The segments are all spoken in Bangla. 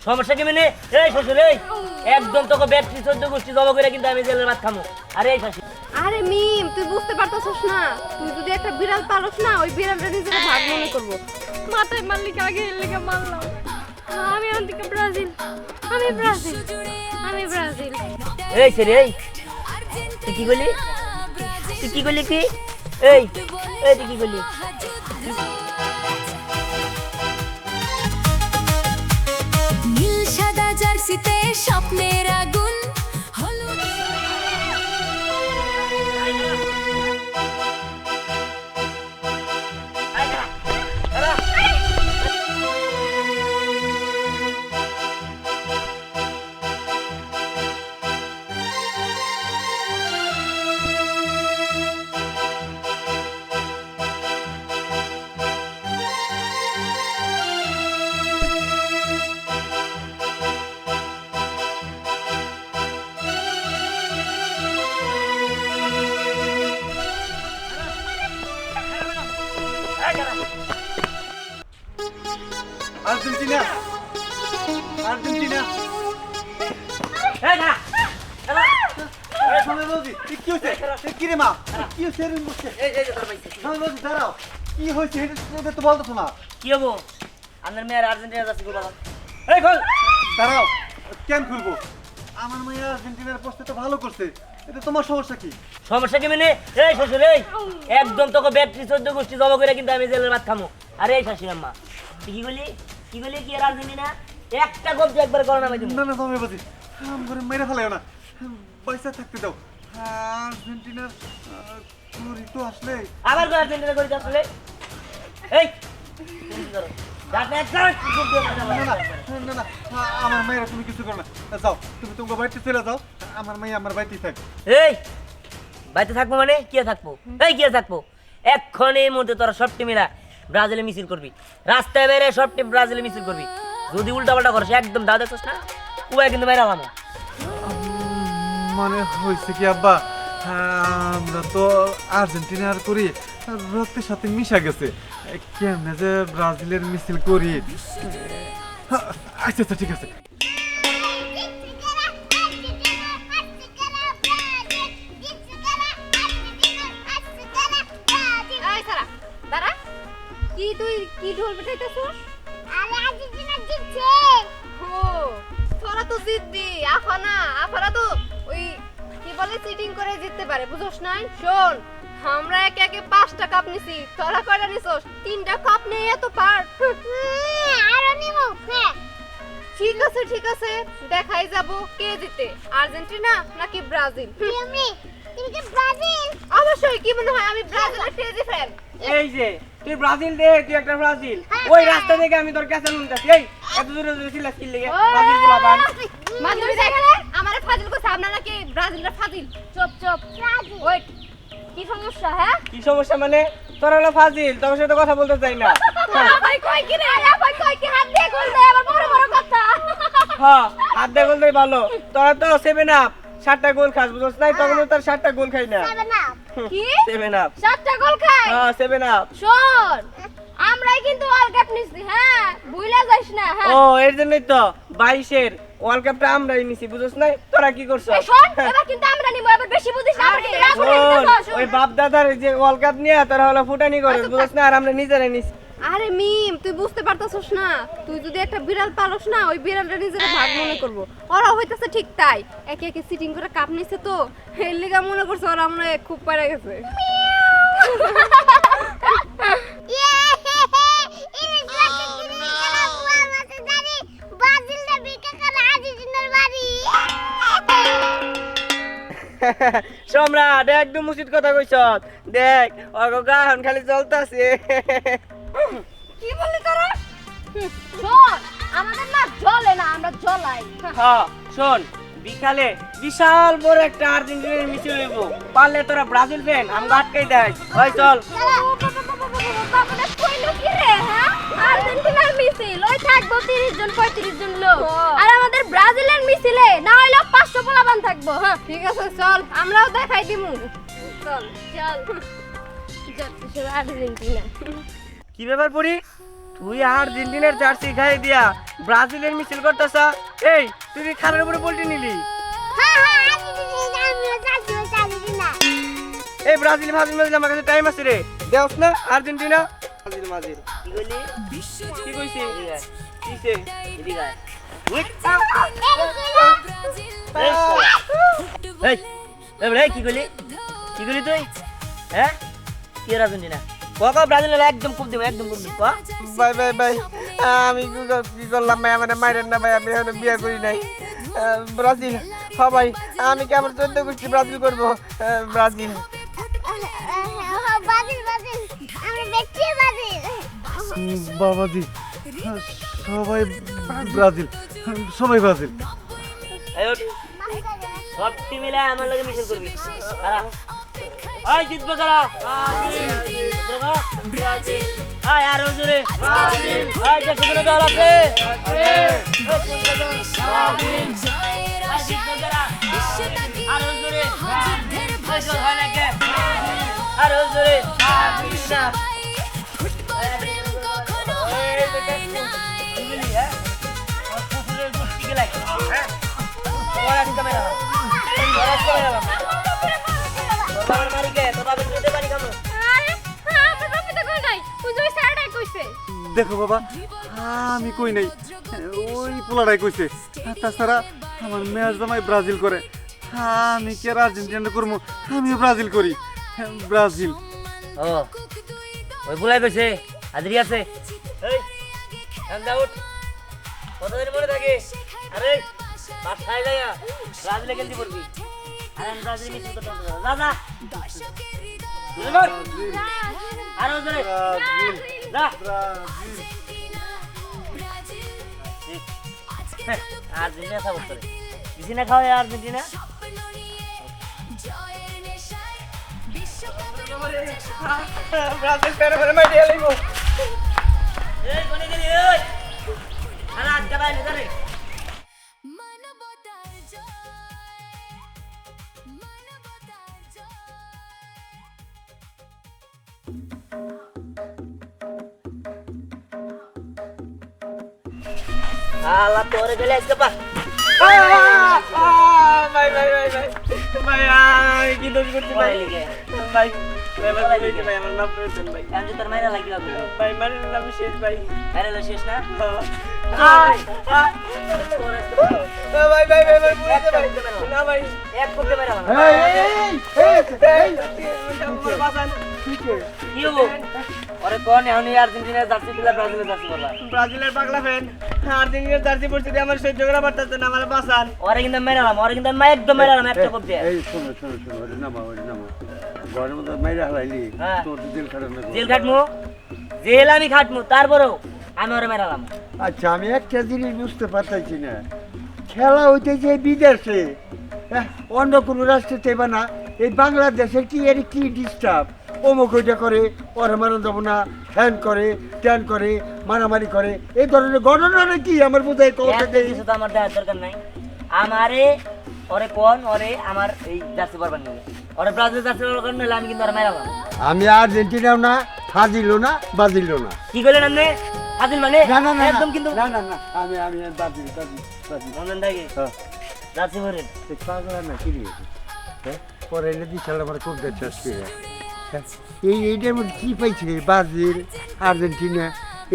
সমস্যা কি মানে? এই শ্বশুর এই একদম তোকে ব্যাটারি 14 গোষ্ঠী জমা করে কিন্তু আমি জেলের ভাত খামু। আরে এই শাশি আরে মিম তুই বুঝতে পারতাছস না, তুই যদি একটা বিড়াল পালস না ওই বিড়ালটা নিজের ভাগ মনে করব। মাথায় মারলি আগে এর লেগে মারলাম। আমি অন্তিকে ব্রাজিল, আমি ব্রাজিল, আমি ব্রাজিল। এই ছেড়ে এই তুই কি বলি? তুই কি বলি কি? এই এই তুই কি বলি? নীল সাদা জার্সিতে স্বপ্নের আগুন হলুদ আর্জেন্টিনা আর্জেন্টিনা এই না সময় বলছি কি হয়েছে? কি রে মা, কি হয়েছে? এই এই তোর ভাই সময় বলছি দাঁড়াও, কি হয়েছে এটা তো বলতো না। কি হবো? আমার মেয়ের আর্জেন্টিনা যাচ্ছে গো বাবা। এই খোল দাঁড়াও, কেন খুলবো? আমার মেয়ে আর্জেন্টিনার পোস্টে তো ভালো করছে, এটা তোমার সমস্যা কি? সমস্যা কি মানে? এই শ্বশুর এই একদম তোকে ব্যাটারি 14 গোষ্ঠী জমা করে কিন্তু আমি জেলের ভাত খামু। আরে এই শাশি আম্মা তুই কি বলি? কি বলি কি আর আর্জেন্টিনা একটা গোল তুই একবার করো না ভাই তুমি। না না সময় বলছি করে মেরে ফেলাও না, পয়সা থাকতে দাও। আর্জেন্টিনার তোর তো আসলে আবার গো আর্জেন্টিনা করে আসলে এই তুমি কি করো? যাতে একটা গোল দিয়ে না না না না, আমার মেয়েরা তুমি কিছু করো না, যাও তুমি তোমার বাড়িতে চলে যাও, আমার মেয়ে আমার বাড়িতেই থাক। এই বাড়িতে থাকবো মানে কি থাকবো? এই কি থাকবো? এখন এই মুহূর্তে তোরা সব টিমেরা ব্রাজিলে মিছিল করবি, রাস্তায় বেরে সব টিম ব্রাজিলে মিছিল করবি। যদি উল্টা পাল্টা করছে একদম দাও দেখছিস না উপায় কিন্তু বাইরে আলাম। মানে হয়েছে কি আব্বা, আমরা তো আর্জেন্টিনার করি রক্তের সাথে মিশা গেছে, কেমনে যে ব্রাজিলের মিছিল করি। আচ্ছা আচ্ছা ঠিক আছে। এই সারা দাঁড়া, কি তুই কি ঢোল পিটাইতেছস? আরে আর্জেন্টিনা জিতছে। ও তোরা তো জিতবি, আফারা তো ওই কি বলে চিটিং করে জিততে পারে, বুঝছস নাই? শোন আমরা একে একে 5টা কাপ নিছি, তোরা কয়টা নিছস? 3টা কাপ নিয়ে এত পার। আরো নিমু। হ্যাঁ ঠিক আছে দেখাই যাব কে জিতে, আর্জেন্টিনা নাকি ব্রাজিল। তুমি তুমি কি ব্রাজিল? অবশ্যই, কি মনে হয় আমি ব্রাজিলের ক্রেজি ফ্যান? এই যে তুই ব্রাজিল দে, তুই একটা ব্রাজিল ওই রাস্তা থেকে আমি তোর কাছে নুনতাছি। এই এত দূরে দূরে ছিলাস কি লেগে ব্রাজিল গোলাপান মাধুরী দেখে আমারে ফাজিল করছে, আপনারা নাকি ব্রাজিলরা ফাজিল। চুপ ব্রাজিল। ওয়েট, কি সমস্যা? হ্যাঁ কি সমস্যা মানে? তোর হলো ফাজিল, তোর সাথে কথা বলতে চাই না। ভাই কই কি রে? ভাই কই কি? হাত দিয়ে গোল দে, আবার বড় বড় কথা। হ্যাঁ হাত দিয়ে বলতেই ভালো, তোরা তো 7 আপ 7টা গোল খাস, বুঝছ নাই? তখন তোর 7টা গোল খাই না। যাবে না। কি 7 আপ 7টা গোল খাই? হ্যাঁ 7 আপ। শোন আমরাই কিন্তু ওয়ার্ল্ড কাপ নিছি, হ্যাঁ ভুইলা যাইস না। হ্যাঁ ও এর জন্যই তো 22-এর ওয়ার্ল্ড কাপটা আমরাই নিছি, বুঝছ নাই? তোরা কি করছ? এই শোন এবার কিন্তু আমরা নিব, এবার বেশি বুঝিস না, আমরা কিন্তু রাগ করে শোন, দিতেছ। ওই বাপ দাদার যে ওয়ার্ল্ড কাপ নিয়ে তোরা হলো ফুটানি করে, বুঝছ না? আর আমরা নিজেরাই নিছি। আরে মিম তুই বুঝতে পারতাছস না, তুই যদি একটা বিড়াল পালস না ওই বিড়ালটা নিজের ভাগ মনে করব। ওরা হইতাছে ঠিক তাই, একে একে সিটিং করে কাপ নিছে তো এর লিগা মনে করছে ওরা আমরা খুব পারে গেছে। ইয়ে ইংলিশ লাগছে তুমি কেন বুয়া মাসে জানি ব্রাজিলটা বিকা করে আর্জেন্টিনার বাড়ি। সম্রাট একদম উচিত কথা কইছ। দেখ অগা এখন খালি চলতাছে। কি বললি তোরা? শোন আমাদের না জ্বলে না, আমরা জ্বলাই। হ্যাঁ শোন, বিকালে বিশাল বড় একটা আর্জেন্টিনার মিছিল হইব, পারলে তোরা ব্রাজিল ফ্যান আমগো আটকাই দেয়। ওই চল। বাবারে কইলো কি রে? হ্যাঁ আর্জেন্টিনার মিছিল ওই থাকবো 30 জন 35 জন লোক, আর আমাদের ব্রাজিলের মিছিলে না হইলো 500 পোলাপান থাকবো। হ্যাঁ ঠিক আছে চল, আমরাও দেখাই দিমু। চল যাচ্ছে আর্জেন্টিনা। কি ব্যাপার পড়ি? তুই আর্জেন্টিনার জার্সি গায়ে দিয়া ব্রাজিলের মিছিল করতেছ? এই তুই কি খালের উপরে পল্টি নিলি? হ্যাঁ হ্যাঁ আর্জেন্টিনা আমিও যাচ্ছি আর্জেন্টিনা। এই ব্রাজিল আমার কাছে টাইম আছে রে, দেওস না আর্জেন্টিনা ব্রাজিল কি কইলি? কি কইছে? এদিকে আয়, কিসে? এদিকে আয়। উইট। ব্রাজিল এই শালা। এই, এই বলে, এই কি কইলি? কি কইলি তুই? হ্যাঁ? কি এর আর্জেন্টিনা? ক ব্রাজিলের একদম খুব দিব, একদম খুব দিব। ক। ভাই ভাই ভাই, আমি কি করলাম ভাই? আমার মাইরেন না ভাই, আমি এখনো বিয়ে করি নাই। ব্রাজিল, হ্যাঁ ভাই, আমি কি আমার 14 গোষ্ঠী ব্রাজিল করবো? ব্রাজিল। বাজিল বাজিল আমরা দেখছি বাজিল। বাবাজি, সবাই ব্রাজিল, সবাই ব্রাজিল। এই ওঠ। সব টিম মিলে আমার লগে মিছিল করবি। খারা। আয় জিতবে কারা? ব্রাজিল। ব্রাজিল। আয় আর জোরে। ব্রাজিল। আয় দেখো না দল আছে। ব্রাজিল। জয়ের আয় জিতবে কারা? বিশ্বটাকে আর জোরে। যুদ্ধের ভাষা হয় না কে? আর জোরে। না। ফুটবল প্রেম কখনো এই হারায় দেখেন। না। কি বলি, হ্যাঁ? ওর কুকুরের গোষ্ঠী গেলাই। হ্যাঁ? ওরা আজকে মেরা লাম। ওরা আজকে মেরা লাম। তোর মারি কে? তোর বাবা যেতে পারি কেমন? আরে আমার বাবা তো কই নাই, ওই স্যারটাই কইছে। দেখো বাবা, আমি কই নাই, ওই পোলাটাই কইছে। আর তাছাড়া আমার মেয়ের জামাই ব্রাজিল করে, আমি কি আর আর্জেন্টিনা করবো? আমিও ব্রাজিল করি, ব্রাজিল। ও ওই বুলাই কইছে হাজিরি আছে। এই এমদা উঠ, কতদিন মনে থাকে? আরে বাসায় যাইয়া ব্রাজিলে খেলতে পারবি। আরে আমি ব্রাজিল মিছিল করতে পারবো না। যা যা আরো জোরে যা। হ্যাঁ, আর্জেন্টিনা সাপোর্ট করে বেশি না খাওয়া আর্জেন্টিনা। জয়ের নেশায় বিশ্বকাপ ব্রাজিল পেরে পেরে মাইরে আলাইবো। এই কোনে গেলি? ওই আরে আজকে বাইরে যা রে। মানবতার জয় মানবতার জয় আলা তোরে গেলে আজকে পা। ভাই ভাই ভাই ভাই ভাই, আমি কি দোষ করছি ভাই? ভাই ভাই ভাই ভাই, ভাই আমার মাফ করে দেন ভাই। আমি তোর মাইরা লাগি লাগবে। ভাই মানে আমি শেষ ভাই। মাইরা লো শেষ না? ভাই ভাই ভাই ভাই ভাই, না ভাই, এক করতে মাইরা লাগবে। আমার বাঁচান। কি হবো? ওরে কোন এখন আর্জেন্টিনার জার্সি দিলা ব্রাজিলের জার্সি পরবা? ব্রাজিলের পাগলা ফ্যান, আর্জেন্টিনার জার্সি পরছি দিয়ে আমার সহ্য করা পারতেছে না, আমার বাঁচান। ওরে কিন্তু মাইরালাম, ওরে কিন্তু আমি একদম মাইরালাম একটা কোপ দিয়ে। এই শোনো শোনো শোনো, ওটা নামা ওটা নামা, ঘরের মধ্যে মাইরা হারাইলি হ্যাঁ। তোর তো জেল খাটানো। জেল খাটমু, জেল আমি খাটমু, তারপরেও আমি ওরে মাইরালাম। আচ্ছা, আমি একটা জিনিস বুঝতে পারতেছি না, খেলা হইতেছে বিদেশে, অন্য কোনো রাষ্ট্রেতে বা না, এই বাংলাদেশে কি এর কি ডিস্টার্ব? অমুক ওইটা করে, ওরা মারা যাবো না, ফ্যান করে, ট্যান করে, মারামারি করে, এই ধরনের ঘটনা কি আমার বোঝায় এত কথা কিছু তো আমার দেওয়ার দরকার নাই। আমারে ওরে কোন ওরে আমার এই জার্সি পরবার নিয়ে ওরে ব্রাজিল জার্সি পরবার নিলে আমি কিন্তু ওরে মাইরালাম। আমি আর্জেন্টিনাও না, ফাজিল না, বাজিল না। কি কইলেন আপনি? হাজির মানে না না না একদম কিন্তু না না না, আমি আমি বাজিল বাজিল বাজিল। মনন থাকে হ্যাঁ, জার্সি পরেন। এই পাগলা না কি রে? হ্যাঁ, পরে এনে দিয়ে খেলা আমার খুব দেখতে আসছে। এইটার মধ্যে কী পাইছে? ব্রাজিল, আর্জেন্টিনা,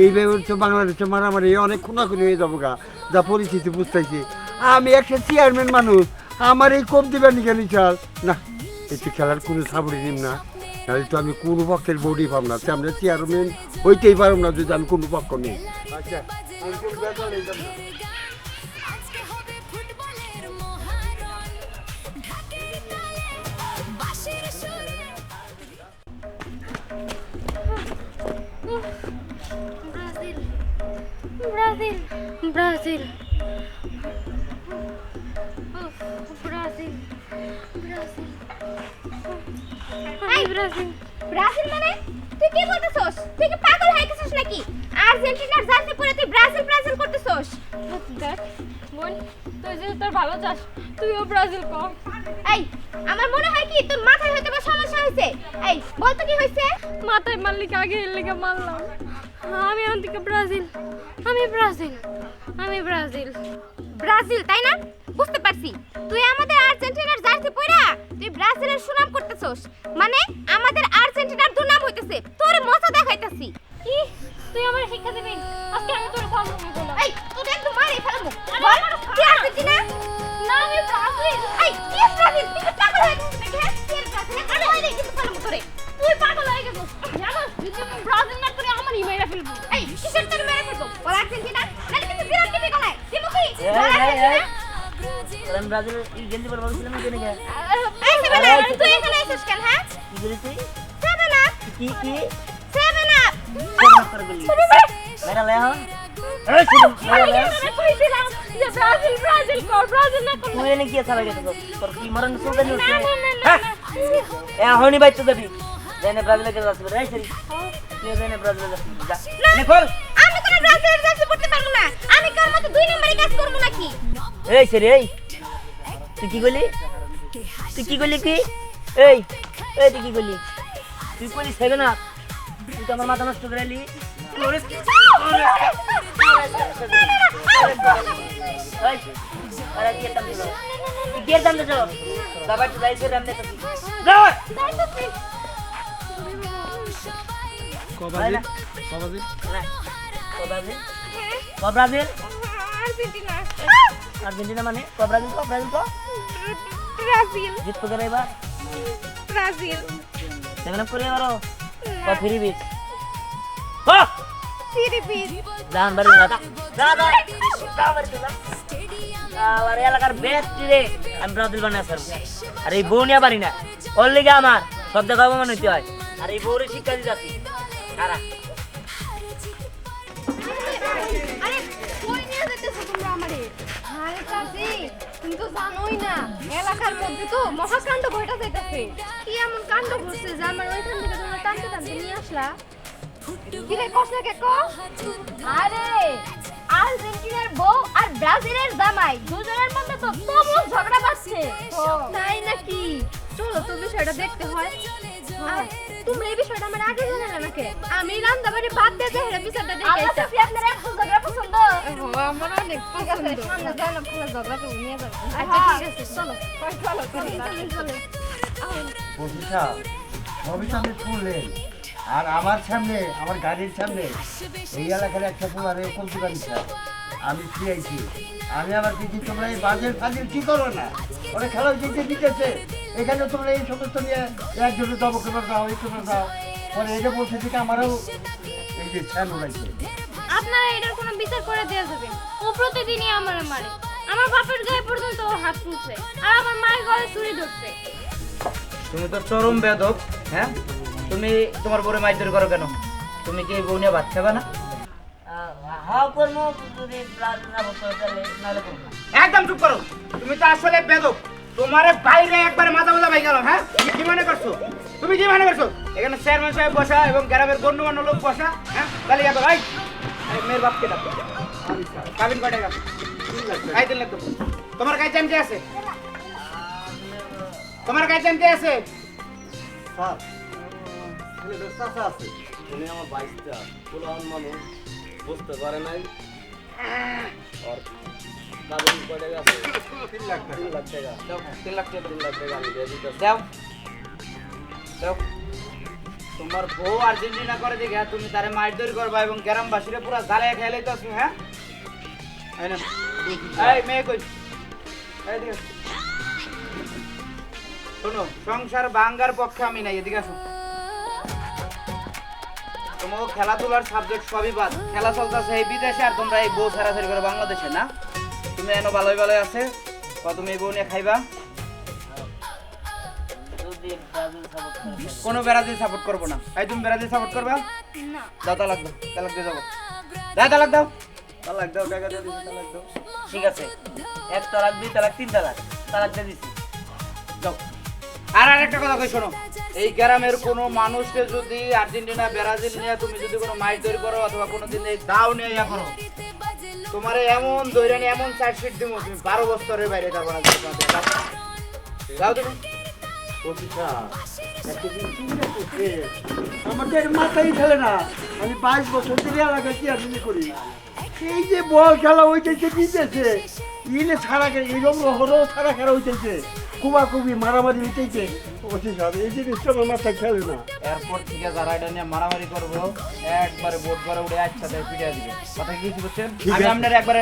এইভাবে তো বাংলাদেশে মারামারি অনেক খুনাখুনি হয়ে যাবো গা, যা পরিস্থিতি বুঝতেছি। আমি একটা চেয়ারম্যান মানুষ, আমার এই কম দিবেন কেন চাল না? একটু খেলার কোনো সাবরি নিম না, তাহলে তো আমি কোনো পক্ষের বডি পাব না। আমরা চেয়ারম্যান হইতেই পারব না যদি আমি কোনো পক্ষ নেই। আচ্ছা, আমি কোনো ব্যাপার নেই, যাব না। আজকে হবে ফুটবলের মহারণ ঢাকের তালে বাঁশির সুরে Brazil Brazil Brazil Brazil Brazil এই ব্রাজিল ব্রাজিল মানে তুই কি করতেছস? তুই কি পাগল হয়ে গেছিস নাকি? আর্জেন্টিনার জার্সি পরে তুই ব্রাজিল ব্রাজিল করতেছস? দেখ বোন, তুই যে তোর ভালো চাস, তুইও ব্রাজিল কর। এই, আমার মনে হয় কি তোর মাথায় হয়তো বা সমস্যা হয়েছে। এই, বল তো কি হয়েছে? মাথায় মারলি কি আগে এর লেগে মারলাম? আমি এখন থেকে ব্রাজিল, আমি ব্রাজিল, আমি ব্রাজিল। ব্রাজিল তাই না? বুঝতে পারছি। তুই আমাদের আর্জেন্টিনার জার্সি পরা তুই ব্রাজিলের সুনাম করতেছস, মানে আমাদের আর্জেন্টিনার দুর্নাম হইতেছে। তোর মজা দেখাইতাছি। কি তুই আমার শিক্ষা দিবি? আজকে আমি তোর সামনে বললাম। এই তুই একদম মারি ফেলবো। বল তুই আর্জেন্টিনা? না আমি ব্রাজিল। এই কি ব্রাজিল? তুই তো পাগল হয়ে গেছিস নাকি? হ্যাঁ তুই ব্রাজিল। আমি ওই দেখি তো ফেলবো তোরে। তুই পাগল হয়ে গেছিস। জানো তুই যদি ব্রাজিল না করে আমার মেরে ফেলবো। এই কিসের তোর মেরে ফেলবো? বল আর্জেন্টিনা? নাকি কিন্তু বিরাট টিভি গলায় দিমু কি? বল আর্জেন্টিনা? আমি ব্রাজিলের এই গেঞ্জি পরে বলছিলাম এই জন্য কে? এই সেভেনা তুই এখানে এসেছিস কেন? হ্যাঁ কি বলি তুই? সেভেনা কি কি সেভেনা কেন করে বলি মেরা লে হন এই শুন মেরা লে কইছিলাম যে ব্রাজিল ব্রাজিল কর, ব্রাজিল না কর। তুই এনে কি ছাড়া গেছিস তোর কি মরণ সুলতান না হচ্ছে না না হ্যাঁ না এ হনি বাইতে দেবি জানে ব্রাজিলে কে যাচ্ছে রে সরি তুই জানে ব্রাজিলে যাচ্ছিস যা নে খোল আমি কোন ব্রাজিলের জার্সি পরতে পারবো না। আমি কার মতো দুই নম্বরে কাজ করব নাকি? এই সরি এই তুই কি কইলি তুই কি কইলি কি এই এই তুই কি কইলি তুই কইলি সেভে না তুই তো আমার মাথা নষ্ট করে এলি এই আরে কি টান দিলো তুই কি টান দিছো বাবা তুই যাইছে রাম দেখি যা কবাজি কবাজি না ব্রাজিল ব্রাজিল আর্জেন্টিনা আর্জেন্টিনা মানে ব্রাজিল কো ব্রাজিল জিতবো করে এবার ব্রাজিল সেভেন আপ করে এবারও কো ফ্রি বিট ও সিরিপিস জান বাড়ি না যা যা যা বাড়ি যা আমার এলাকার বেস্ট রে আমি ব্রাজিল বানাই স্যার আর এই বউনিয়া বাড়ি না ওর লিগে আমার সব জায়গায় অপমান হইতে হয় আর এই বউরে শিক্ষা দিতে যাচ্ছি কারা আরে কই নিয়ে যেতেছো তোমরা আমারে? আরে চাচি তুমি তো জানোই না এলাকার মধ্যে তো মহাকাণ্ড ঘটা যাইতেছে। কি এমন কাণ্ড ঘটছে যে আমার ওইখান থেকে তোমরা টানতে টানতে নিয়ে আসলা? কি রে কষ্ট কে কো? আরে আর্জেন্টিনার বউ আর ব্রাজিলের জামাই দুজনের মধ্যে তো তুমুল ঝগড়া বাজছে। তাই নাকি? চলো তো বিষয়টা দেখতে হয়। আর তুমি এই বিষয়টা আমার আগে জানালে নাকি? আমি রান্দাবাড়ি বাদ দিয়ে যে হেরে বিচারটা দেখে আইছি। আপনার একটু ঝগড়া পছন্দ? আমার অনেক পছন্দ। সামনে যাই না পুরো ঝগড়া তো নিয়ে যাবো। আচ্ছা ঠিক আছে চলো। চলো চলো। বসিসা ভবিষ্যতে ফুলেন আর আমার সামনে আমার গাড়ির সামনে এই এলাকার একটা পোলারে কমতি পারিস আমি ফিরাইছি আমি আবার দেখি তোমরা এই বাজের ফাজের কি করো না ওরা খেলা জিতে দিতেছে এখানে তোমরা এই সমস্ত নিয়ে একজনে জব করে দাও এই করে দাও পরে এটা বলছে যে আমারও এই যে ছ্যালো লাগছে আপনারা এটার কোনো বিচার করে দেওয়া যাবে? ও প্রতিদিনই আমারে মারে। আমার বাপের গায়ে পর্যন্ত ও হাত তুলছে আর আমার মায়ের গলায় ছুরি ধরছে। তুমি তো চরম বেদব হ্যাঁ তুমি তোমার বউরে মাইর করো কেন তুমি কি এই বউ নিয়ে ভাত খাবে না হাও করমু যদি ব্রাজিল না বসে তাহলে নালে করব না একদম চুপ করো তুমি তো আসলে বেদব তোমারে বাইরে একবারে মাথা মাথা ভাই গেল হ্যাঁ তুমি কি মনে করছো তুমি কি মনে করছো এখানে চেয়ারম্যান সাহেব বসা এবং গ্রামের গণ্যমান্য লোক বসা হ্যাঁ তাহলে যাবে ভাই মেয়ের বাপকে ডাকো কাবিন কয় টাকা খাই দিন লাগতো তোমার কাছে কে আছে তোমার কাছে কে আছে স্যার ছেলেটার চাচা আছে উনি আমার বাইকটা পুলান মানুষ বুঝতে পারে নাই আর কাবিন কয় টাকা আছে 3 লাখ টাকা 3 লাখ টাকা দাও 3 লাখ টাকা 3 লাখ টাকা আমি দিয়ে দিতেছি দাও দাও তোমার বউ আর্জেন্টিনা করে দেখে তুমি তারে মারধর করবা এবং গ্রামবাসীরা পুরো জ্বালায় খেলে তো হ্যাঁ এই না এই মেয়ে কই এই দিকে শোনো সংসার ভাঙ্গার পক্ষে আমি নাই এদিকে আসো তোমার খেলাধুলার সাবজেক্ট সবই বাদ খেলা চলতেছে এই বিদেশে আর তোমরা এই বউ ছাড়াছাড়ি করে বাংলাদেশে না তুমি এনো ভালোই ভালোই আছে তুমি এই বউ নিয়ে খাইবা যদি ব্রাজিল সাপোর্ট করে কোনো ব্রাজিল সাপোর্ট করবো না এই তুমি ব্রাজিল সাপোর্ট করবা না দাও তালাক দাও তালাক দিয়ে যাবো দাও তালাক দাও তালাক দাও টাকা দিয়ে দিছি তালাক দাও ঠিক আছে এক তালাক দুই তালাক তিন তালাক তালাক দিয়ে দিছি যাও আর আরেকটা কথা কই শোনো এই গ্রামের কোনো মানুষকে যদি আর্জেন্টিনা ব্রাজিল নিয়ে তুমি যদি কোনো মাইর তৈরি করো অথবা কোনো দিন এই দাও নিয়ে ইয়া করো তোমারে এমন দৈরানি এমন চার্জশিট দিব তুমি 12 বছরের বাইরে যাবো না। যাও তুমি। আমাদের মাথায় খেলে না, আমি 22 বছর ধরে এলাকায় চেয়ারম্যান করি। এই যে বল খেলা হইতেছে জিতেছে, ইলে ছাড়া এরকম হলো ছাড়া খেলা হইতেছে, কুবাকুবি মারামারি হইতেছে, ওসি সাহেব এই জিনিসটা আমার মাথায় খেলে না। এরপর থেকে যারা এটা নিয়ে মারামারি করবো একবারে বোট করে উঠে একসাথে পিটিয়ে দিবে। কথা কি বুঝছেন? ঠিক আমি আছে। আপনার একবারে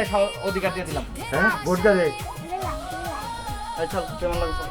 অধিকার দিয়ে দিলাম। হ্যাঁ ভোট দেবে। চল কেমন লাগছে?